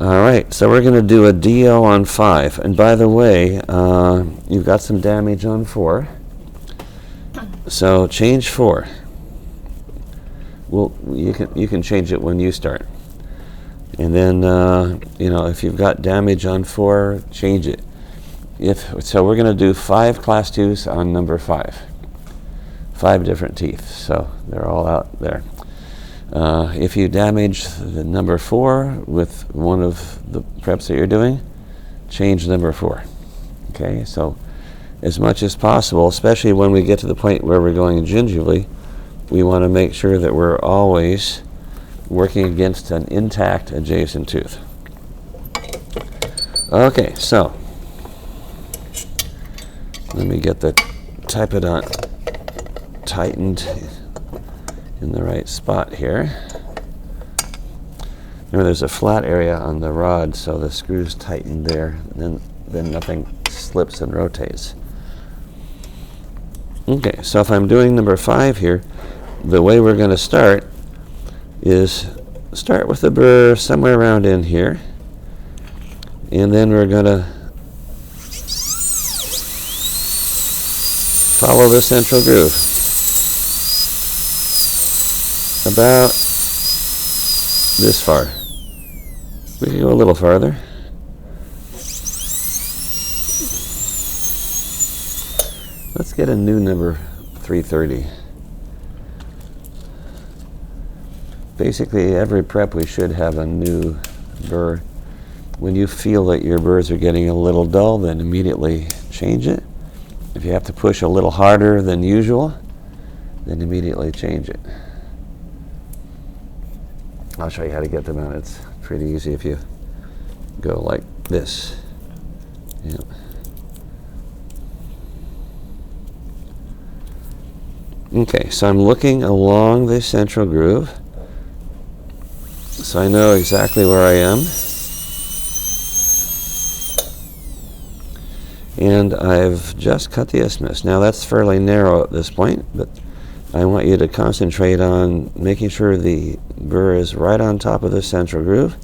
All right, so we're going to do a DO on 5. And by the way, you've got some damage on 4. So change 4. Well, you can change it when you start. And then, if you've got damage on 4, change it. So we're going to do 5 class 2s on number 5. 5 different teeth, so they're all out there. If you damage the number 4 with one of the preps that you're doing, change number 4. Okay, so as much as possible, especially when we get to the point where we're going gingivally, we want to make sure that we're always working against an intact adjacent tooth. Okay, so let me get the typodont tightened in the right spot here. Remember, there's a flat area on the rod, so the screw's tightened there, and then nothing slips and rotates. Okay, so if I'm doing number 5 here, the way we're going to start is start with the burr somewhere around in here, and then we're going to follow the central groove about this far. We can go a little farther. Let's get a new number 330. Basically, every prep we should have a new burr. When you feel that your burrs are getting a little dull, then immediately change it. If you have to push a little harder than usual, then immediately change it. I'll show you how to get them out. It's pretty easy if you go like this. Yep. Okay, so I'm looking along the central groove, so I know exactly where I am. And I've just cut the isthmus. Now that's fairly narrow at this point, but I want you to concentrate on making sure the burr is right on top of the central groove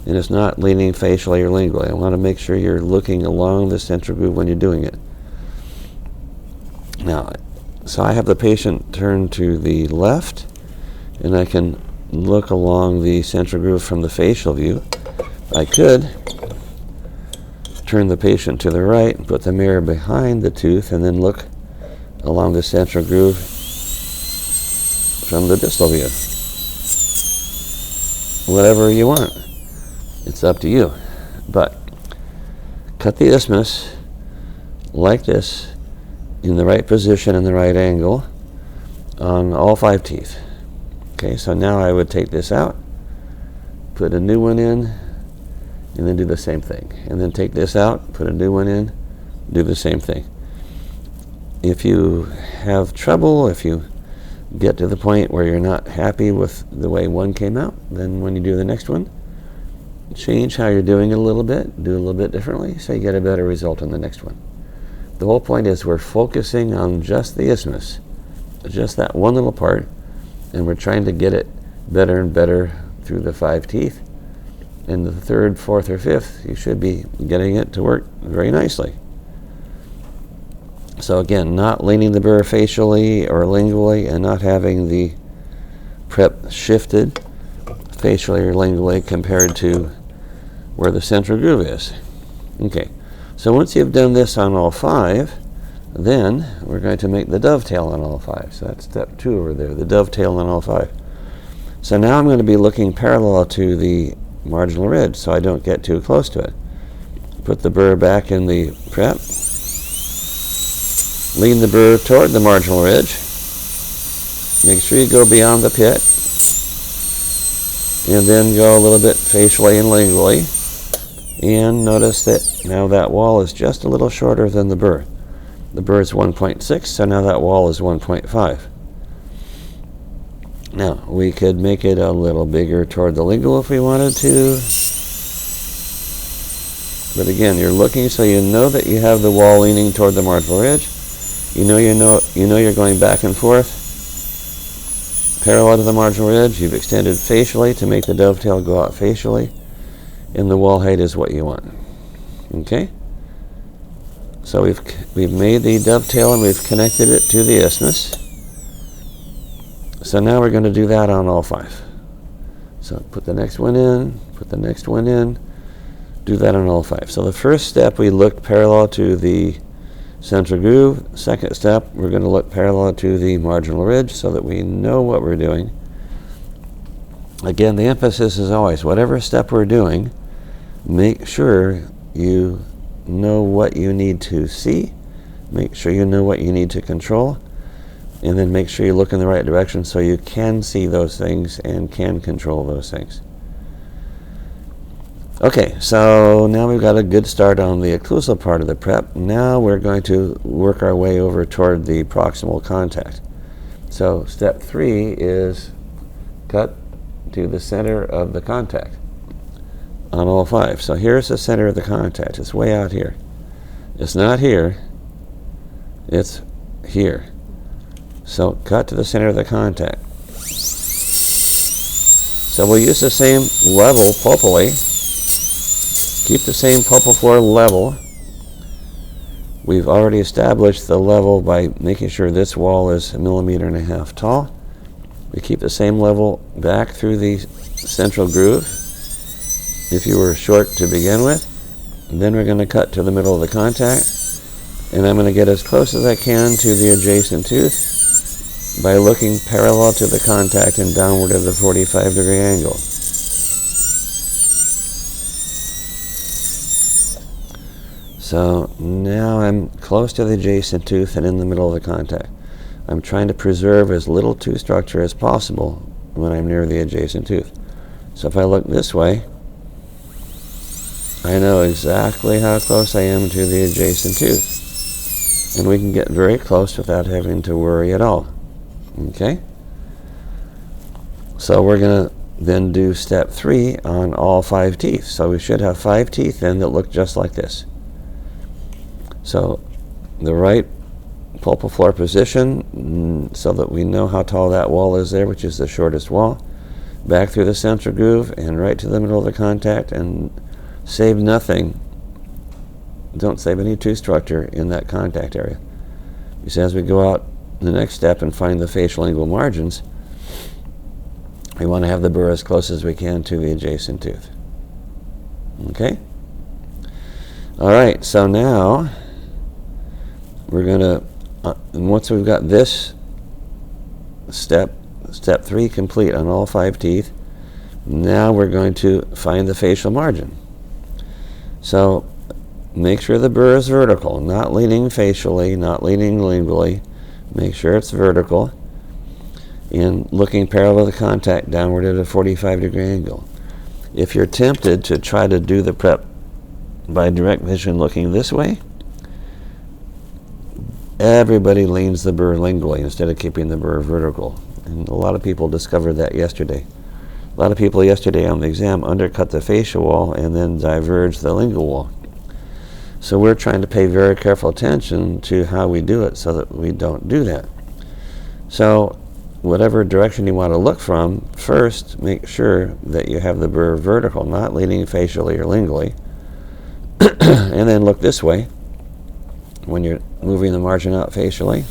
and it's not leaning facially or lingually. I want to make sure you're looking along the central groove when you're doing it. Now, so I have the patient turn to the left, and I can look along the central groove from the facial view. I could turn the patient to the right and put the mirror behind the tooth and then look along the central groove from the distal view. Whatever you want. It's up to you. But cut the isthmus like this in the right position and the right angle on all 5 teeth. Okay, so now I would take this out, put a new one in, and then do the same thing. And then take this out, put a new one in, do the same thing. If you have trouble, if you get to the point where you're not happy with the way one came out, then when you do the next one, change how you're doing it a little bit, do a little bit differently, so you get a better result on the next one. The whole point is we're focusing on just the isthmus, just that one little part, and we're trying to get it better and better through the 5 teeth. And the 3rd, 4th, or 5th, you should be getting it to work very nicely. So again, not leaning the burr facially or lingually, and not having the prep shifted facially or lingually compared to where the central groove is. Okay, so once you've done this on all 5, then we're going to make the dovetail on all 5. So that's step 2 over there, the dovetail on all 5. So now I'm going to be looking parallel to the marginal ridge so I don't get too close to it. Put the burr back in the prep. Lean the burr toward the marginal ridge. Make sure you go beyond the pit. And then go a little bit facially and lingually. And notice that now that wall is just a little shorter than the burr. The burr is 1.6, so now that wall is 1.5. Now, we could make it a little bigger toward the lingual if we wanted to. But again, you're looking so you know that you have the wall leaning toward the marginal ridge. You know you're going back and forth parallel to the marginal ridge. You've extended facially to make the dovetail go out facially. and the wall height is what you want. Okay? So we've made the dovetail and we've connected it to the isthmus. So now we're going to do that on all 5. So put the next one in, put the next one in, do that on all 5. So the first step, we looked parallel to the central groove. Second step, we're going to look parallel to the marginal ridge so that we know what we're doing. Again, the emphasis is always, whatever step we're doing, make sure you know what you need to see, make sure you know what you need to control, and then make sure you look in the right direction so you can see those things and can control those things. Okay, so now we've got a good start on the occlusal part of the prep. Now we're going to work our way over toward the proximal contact. So step 3 is cut to the center of the contact on all 5. So here's the center of the contact. It's way out here. It's not here. It's here. So cut to the center of the contact. So we'll use the same level pulpally. Keep the same pulpal floor level. We've already established the level by making sure this wall is 1.5 millimeters tall. We keep the same level back through the central groove if you were short to begin with. And then we're going to cut to the middle of the contact, and I'm going to get as close as I can to the adjacent tooth by looking parallel to the contact and downward at a 45-degree angle. So now I'm close to the adjacent tooth and in the middle of the contact. I'm trying to preserve as little tooth structure as possible when I'm near the adjacent tooth. So if I look this way, I know exactly how close I am to the adjacent tooth. And we can get very close without having to worry at all. Okay? So we're going to then do step 3 on all 5 teeth. So we should have 5 teeth then that look just like this. So the right pulpal floor position, so that we know how tall that wall is there, which is the shortest wall. Back through the central groove and right to the middle of the contact, and save nothing. Don't save any tooth structure in that contact area. Because as we go out the next step and find the facial lingual margins, we want to have the burr as close as we can to the adjacent tooth. Okay? All right, so now we're going to, once we've got this step 3 complete on all 5 teeth, now we're going to find the facial margin. So make sure the burr is vertical, not leaning facially, not leaning lingually. Make sure it's vertical and looking parallel to the contact downward at a 45-degree angle. If you're tempted to try to do the prep by direct vision looking this way, everybody leans the burr lingually instead of keeping the burr vertical. And a lot of people discovered that yesterday. A lot of people yesterday on the exam undercut the facial wall and then diverged the lingual wall. So we're trying to pay very careful attention to how we do it so that we don't do that. So whatever direction you want to look from, first make sure that you have the burr vertical, not leaning facially or lingually. And then look this way when you're moving the margin out facially.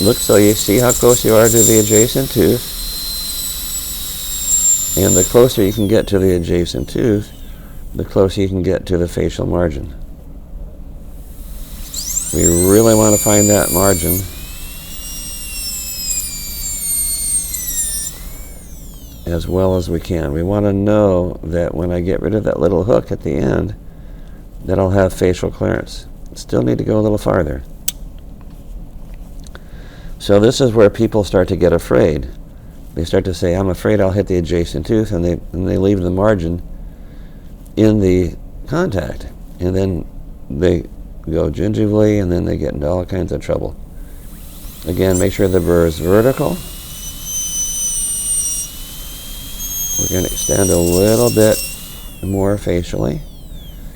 Look so you see how close you are to the adjacent tooth. And the closer you can get to the adjacent tooth, the closer you can get to the facial margin. We really want to find that margin. As well as we can. We want to know that when I get rid of that little hook at the end, that I'll have facial clearance. Still need to go a little farther. So this is where people start to get afraid. They start to say, I'm afraid I'll hit the adjacent tooth, and they leave the margin in the contact. And then they go gingivally, and then they get into all kinds of trouble. Again, make sure the burr is vertical. We're going to extend a little bit more facially.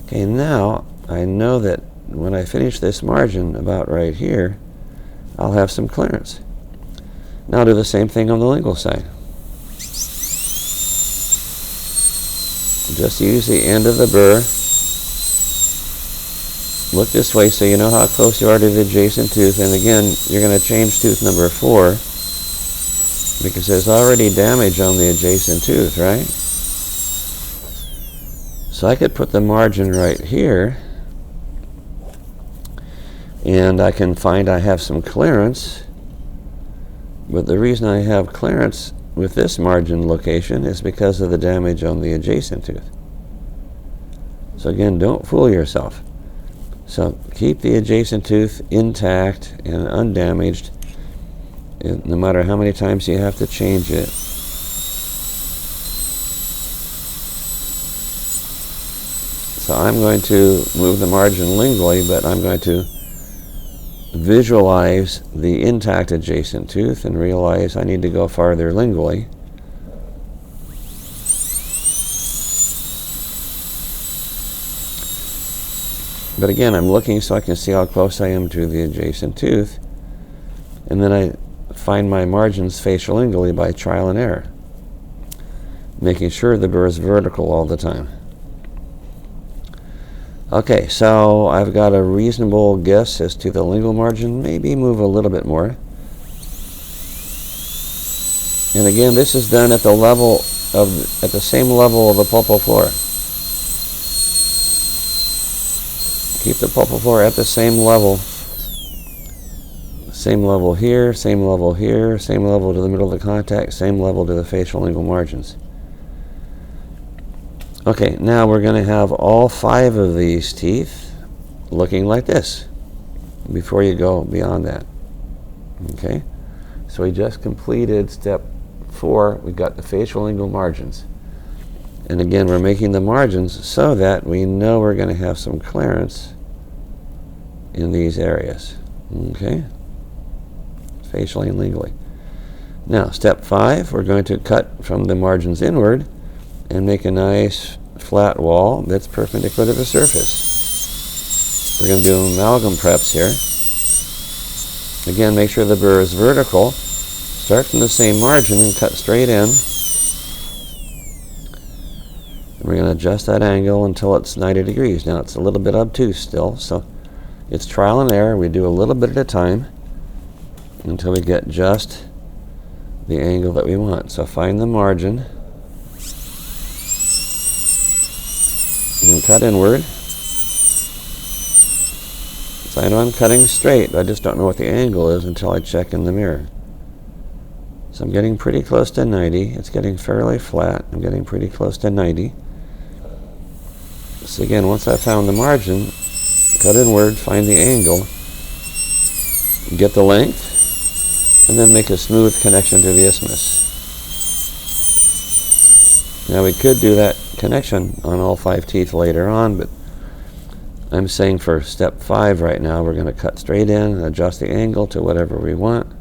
Okay, now I know that when I finish this margin about right here, I'll have some clearance. Now do the same thing on the lingual side. Just use the end of the burr. Look this way so you know how close you are to the adjacent tooth. And again, you're going to change tooth number 4 because there's already damage on the adjacent tooth, right? So I could put the margin right here, and I can find I have some clearance. But the reason I have clearance with this margin location is because of the damage on the adjacent tooth. So again, don't fool yourself. So keep the adjacent tooth intact and undamaged, no matter how many times you have to change it. So I'm going to move the margin lingually, but I'm going to visualize the intact adjacent tooth and realize I need to go farther lingually. But again, I'm looking so I can see how close I am to the adjacent tooth, and then I find my margins facial-lingually by trial and error, making sure the burr is vertical all the time. Okay, so I've got a reasonable guess as to the lingual margin, maybe move a little bit more. And again, this is done at the level of, at the same level of the pulpal floor. Keep the pulpal floor at the same level. Same level here, same level here, same level to the middle of the contact, same level to the facial lingual margins. Okay, now we're going to have all 5 of these teeth looking like this before you go beyond that. Okay, so we just completed step 4. We've got the facial lingual margins. And again, we're making the margins so that we know we're going to have some clearance in these areas. Okay, facially and lingually. Now, step 5, we're going to cut from the margins inward and make a nice flat wall that's perpendicular to the surface. We're going to do amalgam preps here. Again, make sure the burr is vertical. Start from the same margin and cut straight in. And we're going to adjust that angle until it's 90 degrees. Now, it's a little bit obtuse still, so it's trial and error. We do a little bit at a time until we get just the angle that we want. So find the margin and cut inward. So I know I'm cutting straight, but I just don't know what the angle is until I check in the mirror. So I'm getting pretty close to 90. It's getting fairly flat. I'm getting pretty close to 90. So again, once I found the margin, cut inward, find the angle, get the length, and then make a smooth connection to the isthmus. Now we could do that connection on all 5 teeth later on, but I'm saying for step 5 right now, we're going to cut straight in and adjust the angle to whatever we want.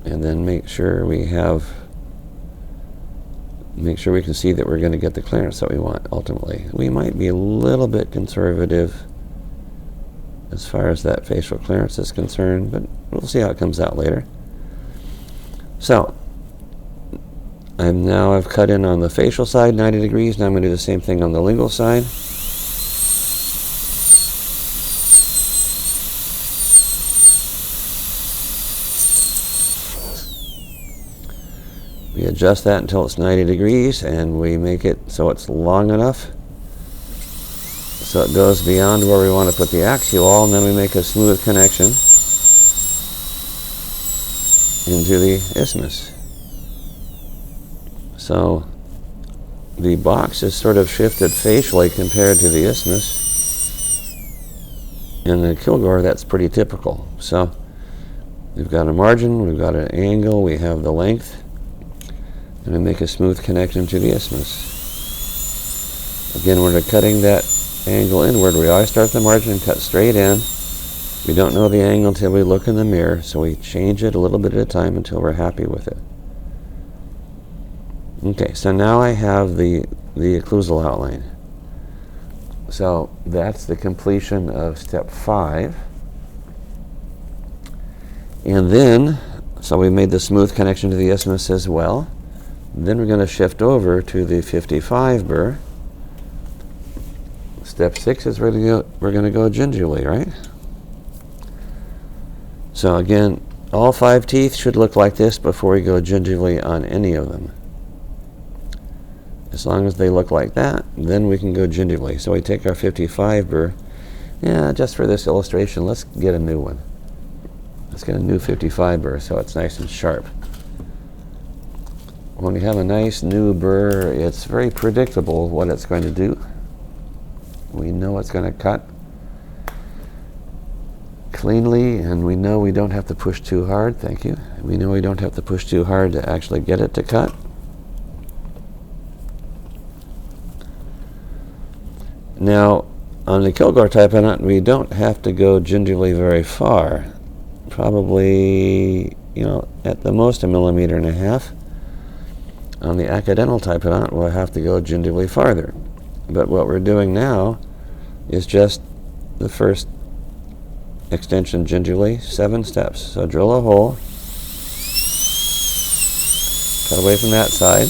And then make sure we can see that we're going to get the clearance that we want ultimately. We might be a little bit conservative as far as that facial clearance is concerned, but we'll see how it comes out later. So I've cut in on the facial side 90 degrees. Now I'm going to do the same thing on the lingual side. We adjust that until it's 90 degrees, and we make it so it's long enough so it goes beyond where we want to put the axial, and then we make a smooth connection into the isthmus. So the box is sort of shifted facially compared to the isthmus. In the Kilgore, that's pretty typical. So we've got a margin, we've got an angle, we have the length, and we make a smooth connection to the isthmus. Again, when we're cutting that angle inward, we always start the margin and cut straight in. We don't know the angle until we look in the mirror, so we change it a little bit at a time until we're happy with it. Okay, so now I have the occlusal outline. So that's the completion of step 5. And then, so we made the smooth connection to the isthmus as well. Then we're going to shift over to the 55 burr. Step 6 is we're going to go gingially, right? So again, all 5 teeth should look like this before we go gingially on any of them. As long as they look like that, then we can go gingially. So we take our 55 burr. Yeah, just for this illustration, let's get a new one. Let's get a new 55 burr so it's nice and sharp. When we have a nice new burr, it's very predictable what it's going to do. We know it's going to cut cleanly, and we know we don't have to push too hard. Thank you. We know we don't have to push too hard to actually get it to cut. Now, on the Kilgore type nut, we don't have to go gingially very far. Probably, at the most 1.5 millimeters. On the accidental type nut, we'll have to go gingially farther. But what we're doing now is just the first extension gingially, 7 steps. So drill a hole, cut away from that side,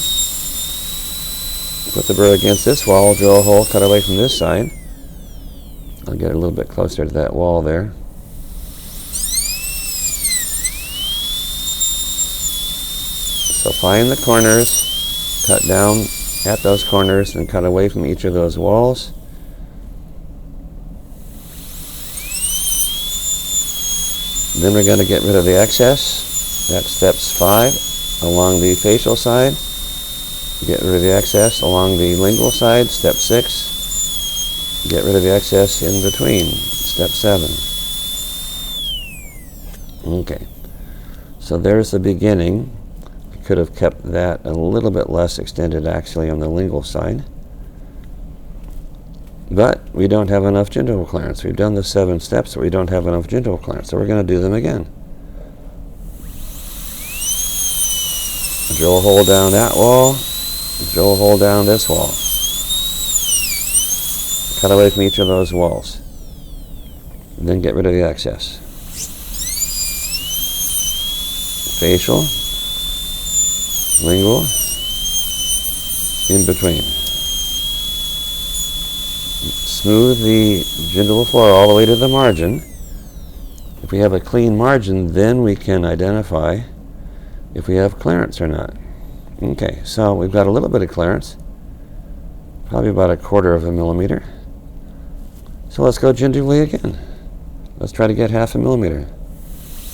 put the burr against this wall, drill a hole, cut away from this side. I'll get a little bit closer to that wall there. So find the corners, cut down at those corners, and cut away from each of those walls. Then we're going to get rid of the excess. That's steps 5 along the facial side. Get rid of the excess along the lingual side, step 6. Get rid of the excess in between, step 7. Okay, so there's the beginning. We could have kept that a little bit less extended actually on the lingual side. But we don't have enough gingival clearance. We've done the 7 steps, but we don't have enough gingival clearance, so we're going to do them again. Drill a hole down that wall. Drill a hole down this wall. Cut away from each of those walls. And then get rid of the excess. Facial, lingual, in between. Smooth the gingival floor all the way to the margin. If we have a clean margin, then we can identify if we have clearance or not. Okay, so we've got a little bit of clearance, probably about 1/4 millimeter. So let's go gingially again. Let's try to get 0.5 millimeter,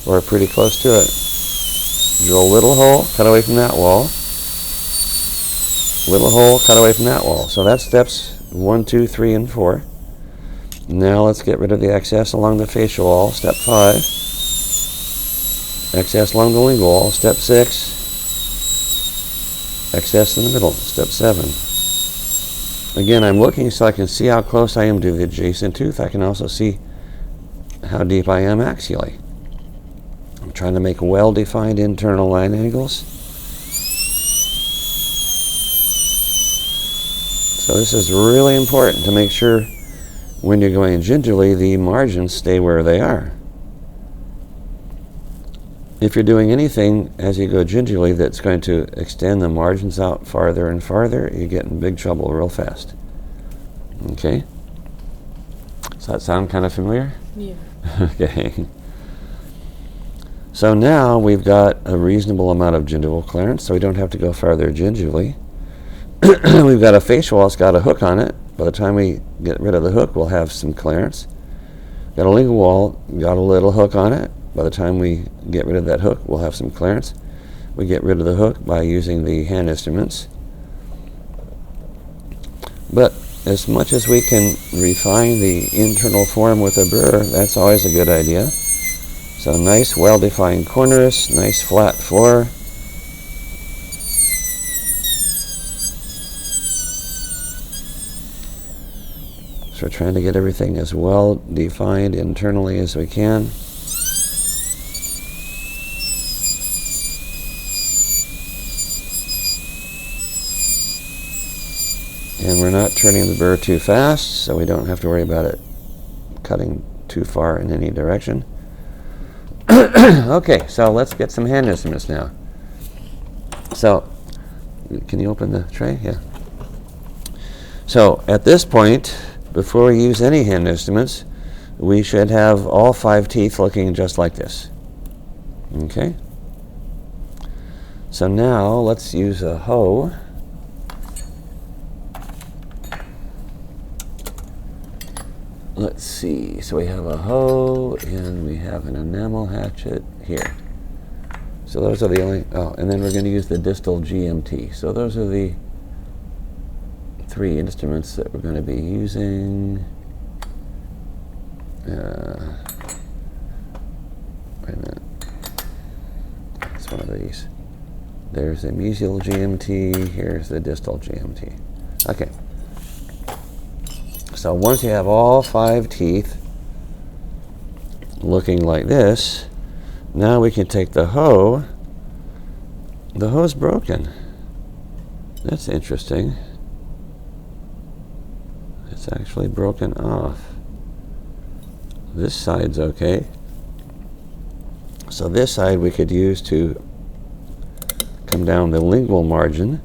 or pretty close to it. Drill a little hole, cut away from that wall. Little hole, cut away from that wall. So that's steps 1, 2, 3, and 4. Now let's get rid of the excess along the facial wall, step 5. Excess along the lingual wall, step 6. Excess in the middle, step 7. Again, I'm looking so I can see how close I am to the adjacent tooth. I can also see how deep I am axially. I'm trying to make well-defined internal line angles. So this is really important to make sure when you're going gingially, the margins stay where they are. If you're doing anything as you go gingially that's going to extend the margins out farther and farther, you get in big trouble real fast. Okay? Does that sound kind of familiar? Yeah. Okay. So now we've got a reasonable amount of gingival clearance, so we don't have to go farther gingivally. We've got a facial wall that's got a hook on it. By the time we get rid of the hook, we'll have some clearance. Got a lingual wall, got a little hook on it. By the time we get rid of that hook, we'll have some clearance. We get rid of the hook by using the hand instruments. But as much as we can refine the internal form with a burr, that's always a good idea. So nice, well-defined corners, nice flat floor. So we're trying to get everything as well defined internally as we can. And we're not turning the burr too fast, so we don't have to worry about it cutting too far in any direction. Okay, so let's get some hand instruments now. So Can you open the tray? Yeah. So at this point, before we use any hand instruments, we should have all 5 teeth looking just like this. Okay? So now let's use a hoe. Let's see. So we have a hoe and we have an enamel hatchet here. So those are the only, and then we're going to use the distal GMT. So those are the 3 instruments that we're going to be using. Wait a minute. It's one of these. There's the mesial GMT. Here's the distal GMT. Okay. So once you have all 5 teeth looking like this, now we can take the hoe. The hoe's broken. That's interesting. It's actually broken off. This side's okay. So this side we could use to come down the lingual margin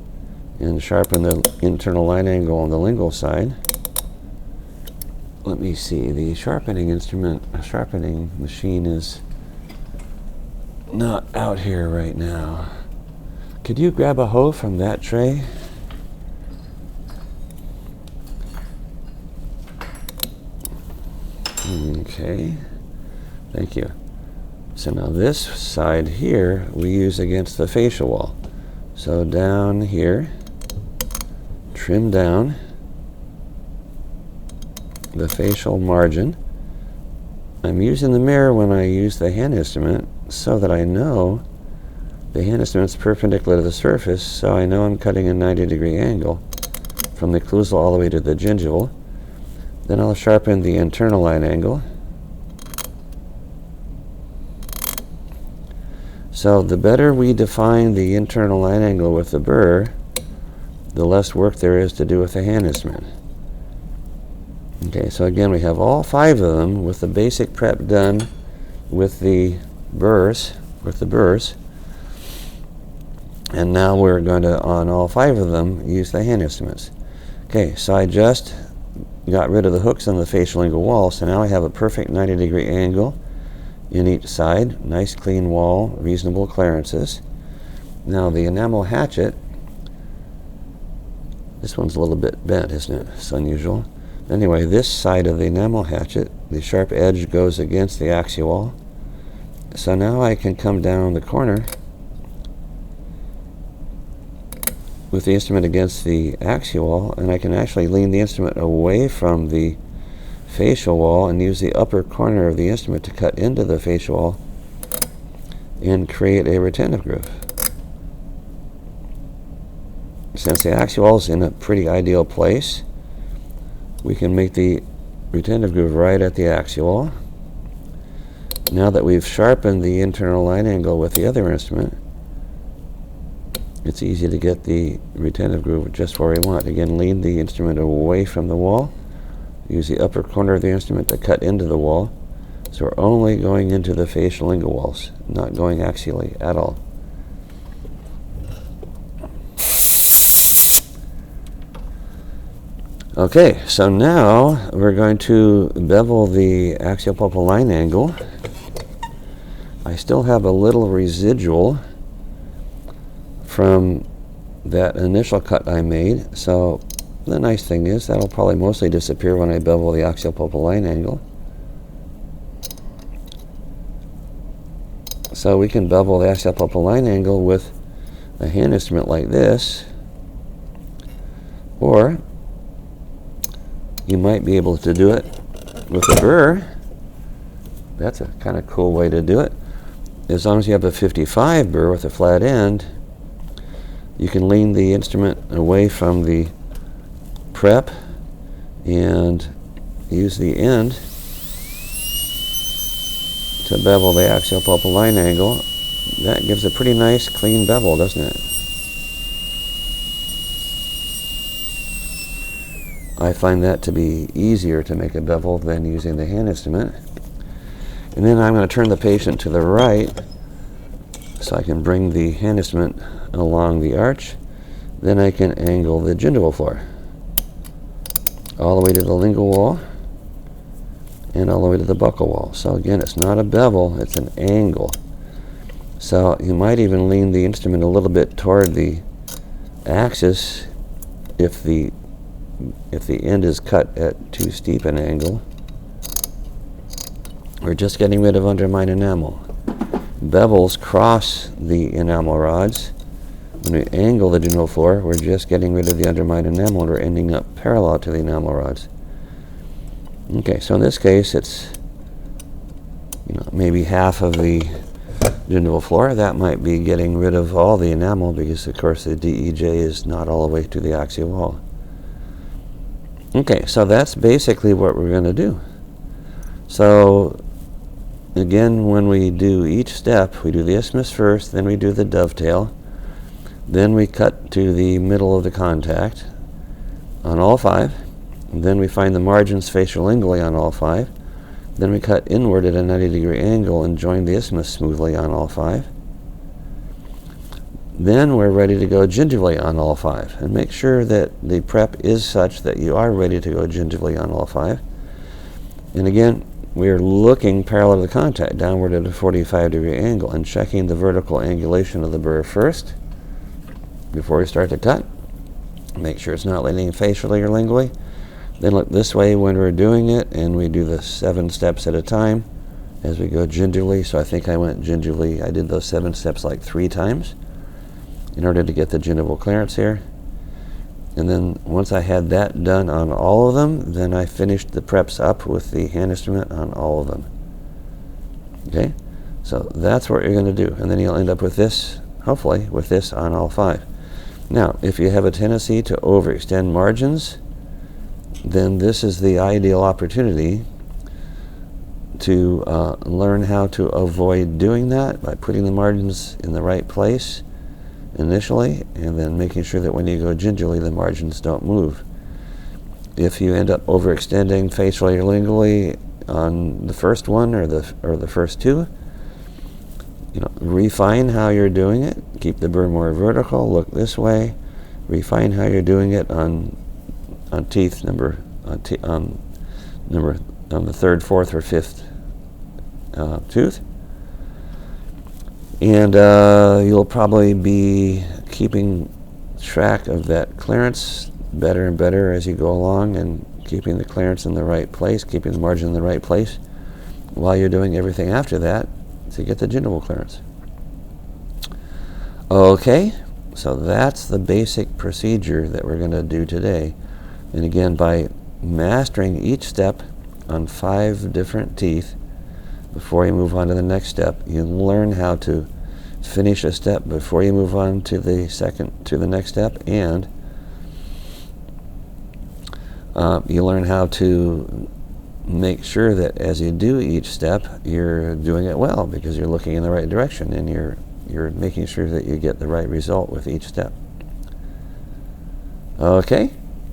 and sharpen the internal line angle on the lingual side. Let me see, the sharpening machine is not out here right now. Could you grab a hoe from that tray? Okay, thank you. So now this side here we use against the facial wall. So down here, trim down the facial margin. I'm using the mirror when I use the hand instrument so that I know the hand instrument's perpendicular to the surface, so I know I'm cutting a 90-degree angle from the occlusal all the way to the gingival. Then I'll sharpen the internal line angle. So the better we define the internal line angle with the burr, the less work there is to do with the hand instrument. Okay, so again we have all 5 of them with the basic prep done with the burrs, and now we're going to, on all 5 of them, use the hand instruments. Okay, so I just got rid of the hooks on the facial lingual wall, so now I have a perfect 90-degree angle in each side. Nice clean wall, reasonable clearances. Now the enamel hatchet, this one's a little bit bent, isn't it? It's unusual. Anyway, this side of the enamel hatchet, the sharp edge goes against the axial wall. So now I can come down the corner with the instrument against the axial wall, and I can actually lean the instrument away from the facial wall and use the upper corner of the instrument to cut into the facial wall and create a retentive groove. Since the axial wall is in a pretty ideal place, we can make the retentive groove right at the axial wall. Now that we've sharpened the internal line angle with the other instrument, it's easy to get the retentive groove just where we want. Again, lean the instrument away from the wall. Use the upper corner of the instrument to cut into the wall. So we're only going into the facial lingual walls, not going axially at all. Okay, so now we're going to bevel the axial pulpal line angle. I still have a little residual from that initial cut I made, so the nice thing is that'll probably mostly disappear when I bevel the axial pulpal line angle. So we can bevel the axial pulpal line angle with a hand instrument like this, or you might be able to do it with a burr. That's a kind of cool way to do it. As long as you have a 55 burr with a flat end, you can lean the instrument away from the prep and use the end to bevel the axial pulpal line angle. That gives a pretty nice clean bevel, doesn't it? I find that to be easier to make a bevel than using the hand instrument. And then I'm going to turn the patient to the right so I can bring the hand instrument along the arch then I can angle the gingival floor all the way to the lingual wall and all the way to the buccal wall. So again, it's not a bevel, it's an angle. So you might even lean the instrument a little bit toward the axis if the end is cut at too steep an angle. We're just getting rid of undermined enamel. Bevels cross the enamel rods. When we angle the gingival floor, we're just getting rid of the undermined enamel and we're ending up parallel to the enamel rods. Okay, so in this case, it's maybe half of the gingival floor. That might be getting rid of all the enamel because, of course, the DEJ is not all the way to the axial wall. Okay, so that's basically what we're going to do. So again, when we do each step, we do the isthmus first, then we do the dovetail, then we cut to the middle of the contact on all 5, and then we find the margins facial-lingually on all 5, then we cut inward at a 90-degree angle and join the isthmus smoothly on all 5. Then we're ready to go gingivally on all 5, and make sure that the prep is such that you are ready to go gingivally on all 5. And again, we're looking parallel to the contact, downward at a 45-degree angle, and checking the vertical angulation of the burr first before we start to cut. Make sure it's not leaning facially or lingually. Then look this way when we're doing it, and we do the 7 steps at a time as we go gingivally. So I think I went gingivally, I did those 7 steps like 3 times in order to get the gingival clearance here. And then once I had that done on all of them, then I finished the preps up with the hand instrument on all of them. Okay, so that's what you're going to do. And then you'll end up with this, hopefully, with this on all 5. Now, if you have a tendency to overextend margins, then this is the ideal opportunity to learn how to avoid doing that by putting the margins in the right place initially, and then making sure that when you go gingerly, the margins don't move. If you end up overextending facially or lingually on the first one or the first 2, refine how you're doing it. Keep the burr more vertical. Look this way. Refine how you're doing it on teeth number on the 3rd, 4th, or 5th tooth. And you'll probably be keeping track of that clearance better and better as you go along, and keeping the clearance in the right place, keeping the margin in the right place while you're doing everything after that to get the gingival clearance. Okay, so that's the basic procedure that we're going to do today. And again, by mastering each step on 5 different teeth, before you move on to the next step, you learn how to finish a step before you move on to the next step, and you learn how to make sure that as you do each step, you're doing it well because you're looking in the right direction and you're making sure that you get the right result with each step. Okay.